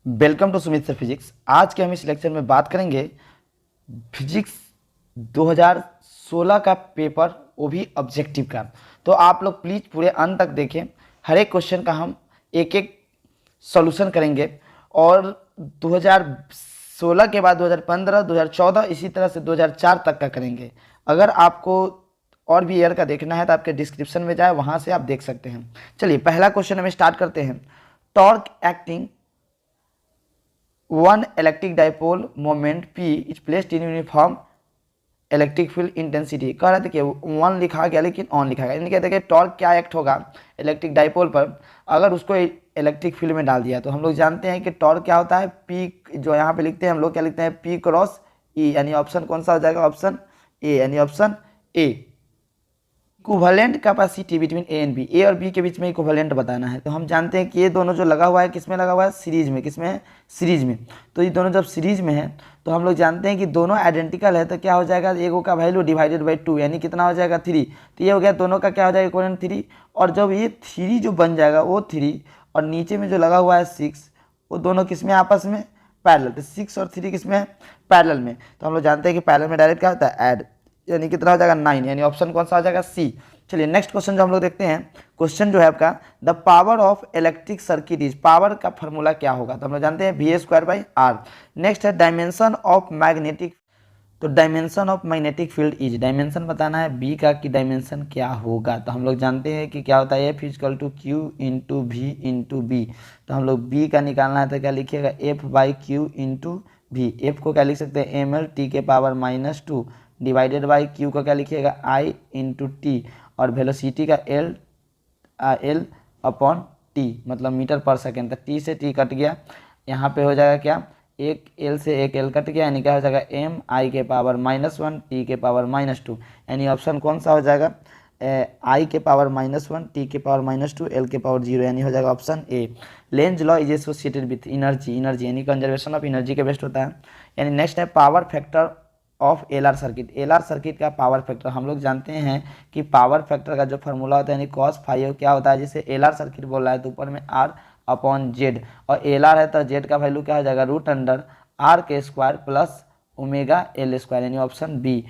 Welcome to Sumit sir physics. आज के हम इस लेक्चर में बात करेंगे फिजिक्स 2016 का पेपर, वो भी ऑब्जेक्टिव का। तो आप लोग प्लीज़ पूरे अंत तक देखें। हर एक क्वेश्चन का हम एक एक सॉल्यूशन करेंगे और 2016 के बाद 2015, 2014 इसी तरह से 2004 तक का करेंगे। अगर आपको और भी ईयर का देखना है तो आपके डिस्क्रिप्शन में जाए, वहाँ से आप देख सकते हैं। चलिए पहला क्वेश्चन हम स्टार्ट करते हैं। Torque acting one electric dipole moment P is placed in uniform electric field intensity. कह रहा था कि वन लिखा गया लेकिन ऑन लिखा गया, यानी कहते हैं कि टॉर्क क्या एक्ट होगा इलेक्ट्रिक डाइपोल पर अगर उसको इलेक्ट्रिक फील्ड में डाल दिया। तो हम लोग जानते हैं कि टॉर्क क्या होता है, पी जो यहाँ पे लिखते हैं हम लोग क्या लिखते हैं, पी क्रॉस ई, यानी ऑप्शन कौन सा हो जाएगा, ऑप्शन ए, यानी option A. Equivalent capacity between A and B, A और बी के बीच में इक्विवेलेंट बताना है। तो हम जानते हैं कि ये दोनों जो लगा हुआ है किस में लगा हुआ है, सीरीज में। किस में है, सीरीज में। तो ये दोनों जब सीरीज में है तो हम लोग जानते हैं कि दोनों आइडेंटिकल है, तो क्या हो जाएगा, एगो का वैल्यू डिवाइडेड बाई 2 यानी कितना हो जाएगा 3। तो ये हो गया दोनों का क्या हो जाएगा, इक्विवेलेंट 3। और जब ये 3 जो बन जाएगा वो 3 और नीचे में जो लगा हुआ है 6, वो दोनों किस में आपस में पैरेलल। तो 6 और 3 किस में है, पैरेलल में। तो हम लोग जानते हैं कि पैरेलल में डायरेक्ट क्या होता है, ऐड, यानी कितना हो जाएगा 9, यानी ऑप्शन कौन सा हो जाएगा, सी। चलिए नेक्स्ट क्वेश्चन जो हम लोग देखते हैं, क्वेश्चन जो है आपका, the power of electric circuit is, power का फॉर्मूला क्या होगा। तो हम लोग जानते हैं VA²/R। नेक्स्ट है डायमेंशन ऑफ मैग्नेटिक, तो dimension of magnetic field is, dimension बताना है बी का कि डायमेंशन क्या होगा। तो हम लोग जानते हैं कि क्या होता है, F = Q × V × B। तो हम लोग बी का निकालना है तो क्या लिखिएगा, F/Q × V। एफ को क्या लिख सकते हैं, mL/T⁻², डिवाइडेड बाई क्यू का क्या लिखिएगा, I × T, और वेलोसिटी का L/T, मतलब मीटर पर सेकेंड। तो T से T कट गया, यहाँ पे हो जाएगा क्या, एक L से एक L कट गया, यानी क्या हो जाएगा MI⁻⁻1 T⁻², यानी ऑप्शन कौन सा हो जाएगा, I⁻⁻1 T⁻², L⁻0, यानी हो जाएगा option A. Lenz law is associated with energy, यानी कंजर्वेशन ऑफ एनर्जी के बेस्ट होता है। यानी नेक्स्ट है power factor of LR circuit, LR circuit का पावर फैक्टर। हम लोग जानते हैं कि पावर फैक्टर का जो फॉर्मूला होता है यानी cos∅ क्या होता है, जैसे LR सर्किट बोल रहा है तो ऊपर में R/Z, और LR है तो Z का वैल्यू क्या हो जाएगा, √R² प्लस ω/L², यानी ऑप्शन बी।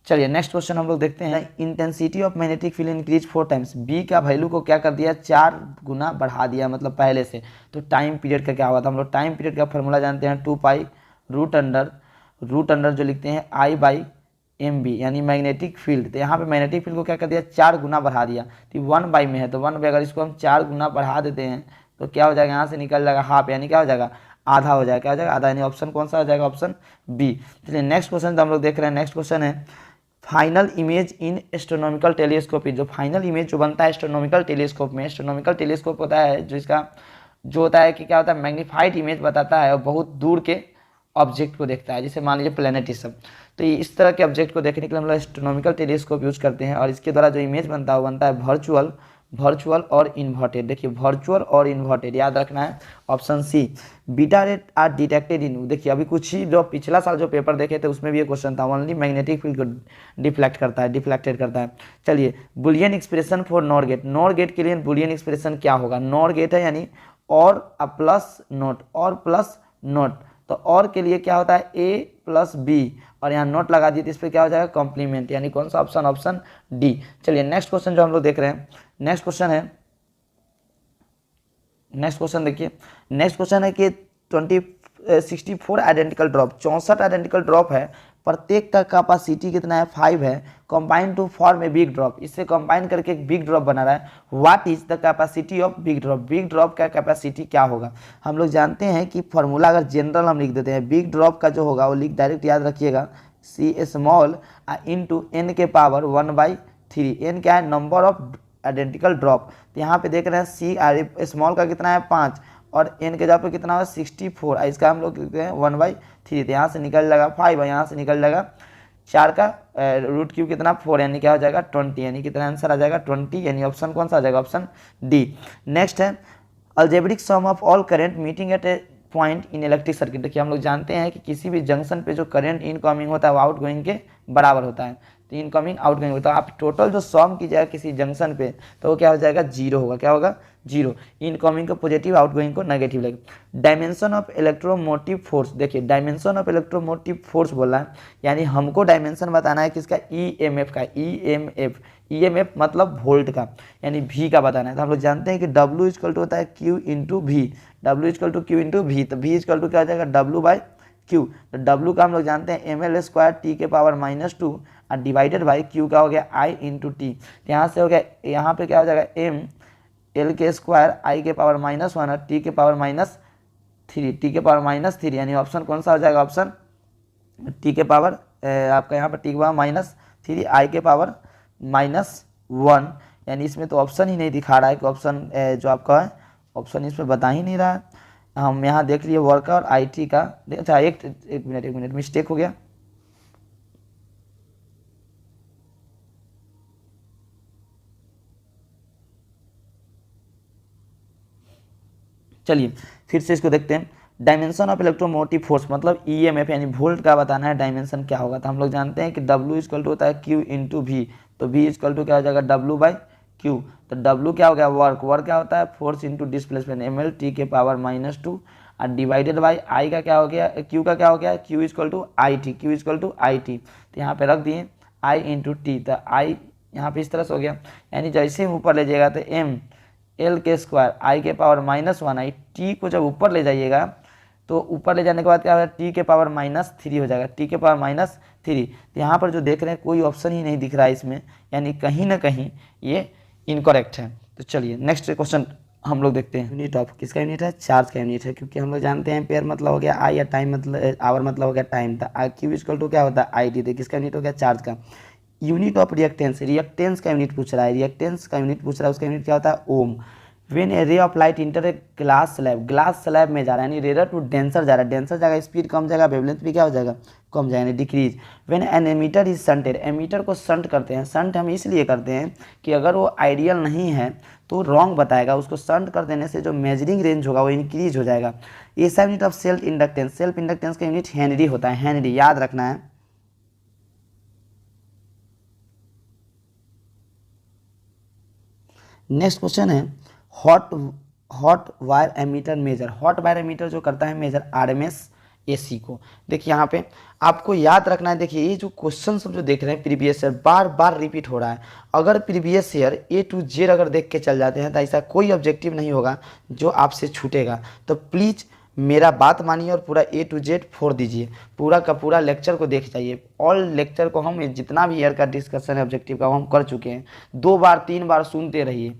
चलिए नेक्स्ट क्वेश्चन हम लोग देखते हैं, intensity of magnetic field increase 4 times, B का वैल्यू को क्या कर दिया, 4 गुना बढ़ा दिया, मतलब पहले से। तो टाइम पीरियड का क्या हुआ था, हम लोग टाइम पीरियड का फॉर्मूला जानते हैं 2π √, जो लिखते हैं I/mb, यानी मैग्नेटिक फील्ड। तो यहाँ पे मैग्नेटिक फील्ड को क्या कर दिया, 4 गुना बढ़ा दिया। तो 1/, में है तो 1/, अगर इसको हम 4 गुना बढ़ा देते हैं तो क्या हो जाएगा, यहाँ से निकल जाएगा हाफ, यानी क्या हो जाएगा, आधा हो जाएगा। क्या हो जाएगा, आधा, यानी ऑप्शन कौन सा हो जाएगा, ऑप्शन बी। चलिए नेक्स्ट क्वेश्चन जो हम लोग देख रहे हैं, नेक्स्ट क्वेश्चन है final image in astronomical telescope. जो फाइनल इमेज जो बनता है एस्ट्रोनॉमिकल टेलीस्कोप में, एस्ट्रोनॉमिकल टेलीस्कोप होता है जो इसका जो होता है कि क्या होता है, मैग्नीफाइड इमेज बताता है और बहुत दूर के ऑब्जेक्ट को देखता है, जैसे मान लीजिए प्लेनेट, सब। तो इस तरह के ऑब्जेक्ट को देखने के लिए हम लोग एस्ट्रोनॉमिकल टेलीस्कोप यूज करते हैं, और इसके द्वारा जो इमेज बनता है वो बनता है वर्चुअल और इन्वर्टेड। देखिए वर्चुअल और इन्वर्टेड याद रखना है, option C. Beta rays are detected in, देखिए अभी कुछ ही जो पिछला साल जो पेपर देखे थे उसमें भी ये क्वेश्चन था, ओनली मैग्नेटिक फील्ड को डिफ्लेक्टेड करता है। चलिए Boolean expression for NOR gate, NOR gate के लिए बुलियन एक्सप्रेशन क्या होगा, नॉर गेट है यानी और प्लस नोट, तो और के लिए क्या होता है A+B, और यहाँ नोट लगा दिए तो इस पर क्या हो जाएगा, कॉम्प्लीमेंट, यानी कौन सा ऑप्शन, ऑप्शन डी। चलिए नेक्स्ट क्वेश्चन जो हम लोग देख रहे हैं, नेक्स्ट क्वेश्चन देखिए, नेक्स्ट क्वेश्चन है कि 64 आइडेंटिकल ड्रॉप, 64 आइडेंटिकल ड्रॉप है, प्रत्येक का कैपेसिटी कितना है, 5 है, combine to form a big drop, इससे कंबाइन करके एक बिग ड्रॉप बना रहा है। What is the capacity of big drop, big drop का कैपेसिटी क्या होगा। हम लोग जानते हैं कि फॉर्मूला अगर जनरल हम लिख देते हैं, बिग ड्रॉप का जो होगा वो लिख डायरेक्ट याद रखिएगा, C स्मॉल इंटू n के पावर 1/3, n क्या है, नंबर ऑफ आइडेंटिकल ड्रॉप। तो यहाँ पे देख रहे हैं C स्मॉल का कितना है 5, और n के जगह पे कितना है 64, इसका हम लोग लिखते हैं 1/3। तो यहाँ से निकल जाएगा 5, यहाँ से निकल जाएगा 4 का √3 कितना 4, यानी क्या हो जाएगा 20, यानी कितना आंसर आ जाएगा 20, यानी ऑप्शन कौन सा आ जाएगा, ऑप्शन डी। नेक्स्ट है algebraic sum of all current meeting at a point in electric circuit. देखिए हम लोग जानते हैं कि किसी भी जंक्शन पे जो करंट इनकमिंग होता है वो आउटगोइंग के बराबर होता है। तो इनकमिंग आउटगोइंग, तो आप टोटल जो सम कीजिएगा किसी जंक्शन पे तो वो क्या हो जाएगा, जीरो होगा। क्या होगा, जीरो। इनकमिंग को पॉजिटिव, आउटगोइंग को नेगेटिव लगेगा। डायमेंशन ऑफ इलेक्ट्रोमोटिव फोर्स, देखिए डायमेंशन ऑफ इलेक्ट्रोमोटिव फोर्स बोला है, यानी हमको डायमेंशन बताना है किसका, ईएमएफ का। ईएमएफ मतलब वोल्ट का, यानी भी का बताना है। तो हम लोग जानते हैं कि W इक्वल टू होता है Q into V, W equal to Q into V, तो V इक्वल टू क्या हो जाएगा, W बाई Q। तो W का हम लोग जानते हैं ml² T के पावर -2 और डिवाइडेड बाई Q का हो गया I इंटू टी। यहाँ से हो गया, यहाँ पे क्या हो जाएगा, M L के स्क्वायर I के पावर -1 और T के पावर -3, T के पावर -3, यानी ऑप्शन कौन सा हो जाएगा, ऑप्शन T के पावर आपका यहाँ पर T के पावर -3 I के पावर -1, यानी इसमें तो ऑप्शन ही नहीं दिखा रहा है कि ऑप्शन जो आपका है ऑप्शन इसमें बता ही नहीं रहा है। हम यहाँ देख लिए वर्क और IT का, अच्छा एक मिनट मिस्टेक हो गया। चलिए फिर से इसको देखते हैं। डायमेंशन ऑफ इलेक्ट्रोमोटिव फोर्स मतलब ईएमएफ यानी वोल्ट का बताना है, डायमेंशन क्या होगा। तो हम लोग जानते हैं कि W इक्वल टू होता है Q इंटू भी, तो V इक्वल टू क्या हो जाएगा, W बाई Q। तो W क्या हो गया, वर्क क्या होता है, force into displacement ml T के पावर -2 और डिवाइडेड बाई I का क्या हो गया, Q का क्या हो गया, Q equal to IT, Q equal to IT। तो यहाँ पे रख दिए I इंटू टी, तो I यहाँ पे इस तरह से हो गया, यानी जैसे ही ऊपर ले जाएगा तो M L के स्क्वायर I के पावर -1 I, T को जब ऊपर ले जाइएगा तो ऊपर ले जाने के बाद क्या होगा, T के पावर -3 हो जाएगा, T के पावर -3। तो यहाँ पर जो देख रहे हैं कोई ऑप्शन ही नहीं दिख रहा है इसमें, यानी कहीं ना कहीं ये इनकरेक्ट है। तो चलिए नेक्स्ट क्वेश्चन हम लोग देखते हैं। यूनिट ऑफ किसका यूनिट है, चार्ज का यूनिट है, क्योंकि हम लोग जानते हैं एम्पेयर मतलब हो गया I या टाइम मतलब आवर मतलब हो गया टाइम था। Q इक्वल टू क्या होता है IT, तो किसका यूनिट हो गया, चार्ज का। यूनिट ऑफ रिएक्टेंस, रिएक्टेंस का यूनिट पूछ रहा है, रिएक्टेंस का यूनिट पूछ रहा है, उसका यूनिट क्या होता है, ओम। When a ray of light enter a glass slab, glass slab में जा रहा है यानी रेयर टू डेंसर जा रहा है, डेंसर जाएगा स्पीड कम जाएगा, वेवलेंथ भी क्या हो जाएगा, कम जाएगा, decrease. When an ammeter is shunted, ammeter को शंट करते हैं, शंट हम इसलिए करते हैं कि अगर वो आइडियल नहीं है तो रॉन्ग बताएगा, उसको शंट कर देने से जो मेजरिंग रेंज होगा वो इंक्रीज हो जाएगा। ऐसा unit of self inductance, self inductance का यूनिट हेनरी होता है, हेनरी याद रखना है। नेक्स्ट क्वेश्चन है hot wire ammeter measure, hot wire ammeter जो करता है मेजर RMS AC को। देखिए यहाँ पे आपको याद रखना है, देखिए ये जो क्वेश्चन सब जो देख रहे हैं प्रीवियस ईयर बार बार रिपीट हो रहा है। अगर previous year A to Z अगर देख के चल जाते हैं तो ऐसा कोई ऑब्जेक्टिव नहीं होगा जो आपसे छूटेगा। तो प्लीज़ मेरा बात मानिए और पूरा A to Z फोड़ दीजिए, पूरा का पूरा लेक्चर को देख जाइए। ऑल लेक्चर को हम जितना भी ईयर का डिस्कशन है ऑब्जेक्टिव का वो हम कर चुके हैं, 2 बार 3 बार सुनते रहिए।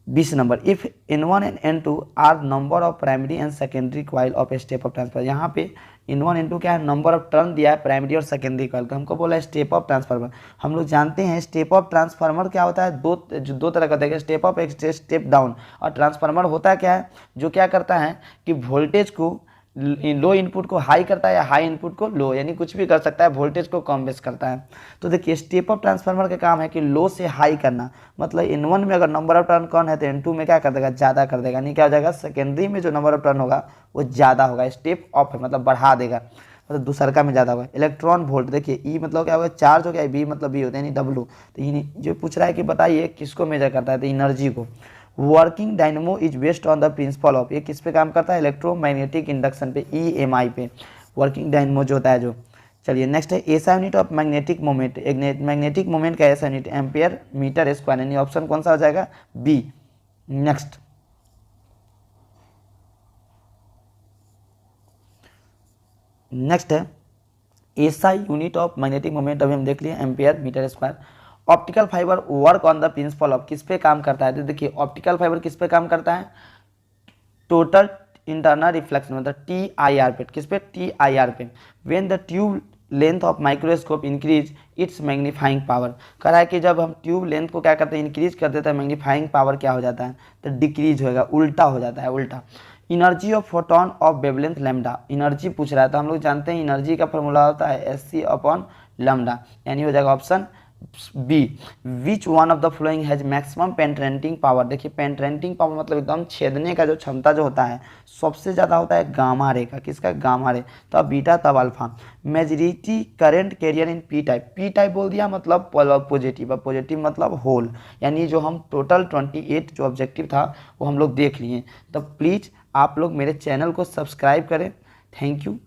20 number, if N1 and N2 are number of primary and secondary coil of step of transfer. यहाँ पे N1 N2 क्या है, नंबर ऑफ टर्न दिया है प्राइमरी और सेकेंडरी कॉइल का, हमको बोला है स्टेप ऑफ ट्रांसफार्मर। हम लोग जानते हैं स्टेप ऑफ ट्रांसफार्मर क्या होता है, दो तरह का होता है, स्टेप अप एक स्टेप डाउन। और ट्रांसफार्मर होता है क्या है, जो क्या करता है कि वोल्टेज को लो इनपुट को हाई करता है या हाई इनपुट को लो, यानी कुछ भी कर सकता है, वोल्टेज को कम बेस करता है। तो देखिए स्टेप अप ट्रांसफार्मर का काम है कि लो से हाई करना, मतलब N1 में अगर नंबर ऑफ टर्न कम है तो N2 में क्या कर देगा, ज़्यादा कर देगा, यानी क्या हो जाएगा, सेकेंडरी में जो नंबर ऑफ टर्न होगा वो ज़्यादा होगा। स्टेप अप है मतलब बढ़ा देगा, मतलब दूसरका में ज़्यादा होगा। इलेक्ट्रॉन वोल्ट, देखिए ई मतलब क्या होगा, चार्ज हो गया, बी मतलब बी होता है यानी W। तो ये जो पूछ रहा है कि बताइए किसको मेजर करता है, तो एनर्जी को। Working dynamo is based on the principle of, ये किस पे काम करता है, इलेक्ट्रोमैग्नेटिक इंडक्शन पे, EMI पे वर्किंग डायनमो जो होता है जो। चलिए नेक्स्ट है ऐसा unit of magnetic moment, magnetic moment का ऐसा यूनिट एम्पियर मीटर स्क्वायर, यानी ऑप्शन कौन सा हो जाएगा, बी। नेक्स्ट है ऐसा यूनिट ऑफ मैग्नेटिक मोमेंट, अभी हम देख लिए ampere metre square. Optical fibre work on the principle of, किस पे काम करता है, तो देखिए ऑप्टिकल फाइबर किस पे काम करता है, टोटल इंटरनल रिफ्लेक्शन मतलब TIR पे, किस पे, TIR पे। When the tube length of microscope increase its magnifying power, कह रहा है कि जब हम ट्यूब लेंथ को क्या करते हैं, इंक्रीज कर देते हैं, मैग्नीफाइंग पावर क्या हो जाता है, तो डिक्रीज होएगा, उल्टा हो जाता है, उल्टा। Energy of photon of wavelength lambda, energy पूछ रहा है तो हम लोग जानते हैं एनर्जी का फॉर्मूला होता है SC/λ, यानी हो जाएगा option B which one of the following has maximum penetrating power. देखिए पेंट्रेंटिंग पावर मतलब एकदम छेदने का जो क्षमता जो होता है सबसे ज़्यादा होता है गामा रे का। किसका? Gamma ray. तब बीटा तब alpha. Majority current carrier in P type. P type बोल दिया मतलब पॉजिटिव, और पॉजिटिव मतलब होल, यानी जो हम टोटल 28 जो ऑब्जेक्टिव था वो हम लोग देख लिए। तब प्लीज़ आप लोग मेरे चैनल को सब्सक्राइब करें। Thank you.